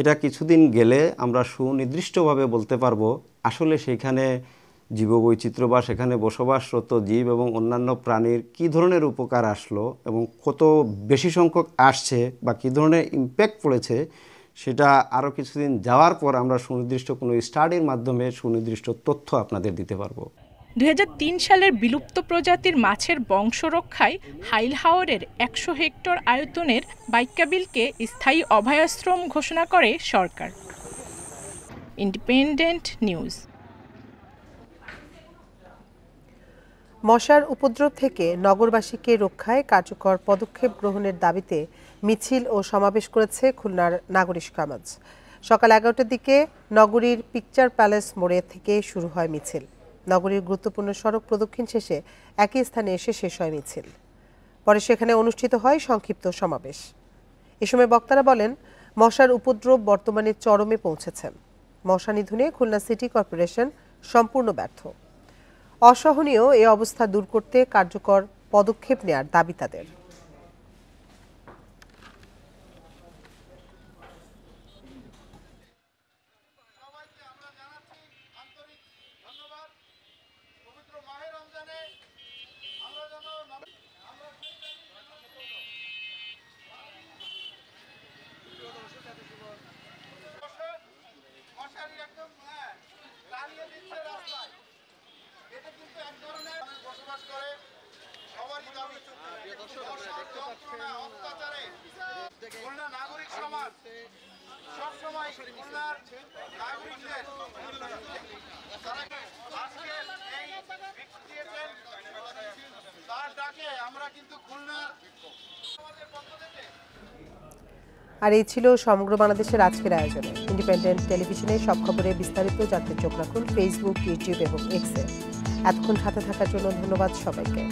এটা কিছুদিন গেলে আমরা সুনির্দিষ্টভাবে বলতে পারবো আসলে সেখানে জীববৈচিত্র্য বা সেখানে বসবাসরত জীব এবং অন্যান্য প্রাণীর কী ধরনের উপকার আসলো এবং কত বেশি সংখ্যক আসছে বা কী ধরনের ইম্প্যাক্ট পড়েছে, সেটা আরও কিছুদিন যাওয়ার পর আমরা সুনির্দিষ্ট কোনো স্টাডির মাধ্যমে সুনির্দিষ্ট তথ্য আপনাদের দিতে পারবো। 2003 সালের বিলুপ্ত প্রজাতির মাছের বংশ রক্ষায় হাইল হাওরের 100 হেক্টর আয়তনের বাইক্কাবিলকে স্থায়ী অভয়াশ্রম ঘোষণা করে সরকার। Independent news. মশার উপদ্রব থেকে নগরবাসীকে রক্ষায় কার্যকর পদক্ষেপ গ্রহণের দাবিতে মিছিল ও সমাবেশ করেছে খুলনার নাগরিক সমাজ। সকাল 11টার দিকে নগরীর পিকচার প্যালেস মোড়ে থেকে শুরু হয় মিছিল। নগরীর গুরুত্বপূর্ণ সড়ক প্রদক্ষিণ শেষে একই স্থানে এসে শেষ হয় মিছিল। পরে সেখানে অনুষ্ঠিত হয় সংক্ষিপ্ত সমাবেশ। এ সময় বক্তারা বলেন, মশার উপদ্রব বর্তমানে চরমে পৌঁছেছে। মশা নিধনে খুলনা সিটি কর্পোরেশন সম্পূর্ণ ব্যর্থ। অসহনীয় এ অবস্থা দূর করতে কার্যকর পদক্ষেপ নেয়ার দাবি তাদের। আর এই ছিল সমগ্র বাংলাদেশের আজকের আয়োজনে। ইন্ডিপেন্ডেন্ট টেলিভিশনের সব খবরে বিস্তারিত জানতে চোখ রাখুন ফেসবুক, ইউটিউব এবং এক্সে। এতক্ষণ সাথে থাকার জন্য ধন্যবাদ সবাইকে।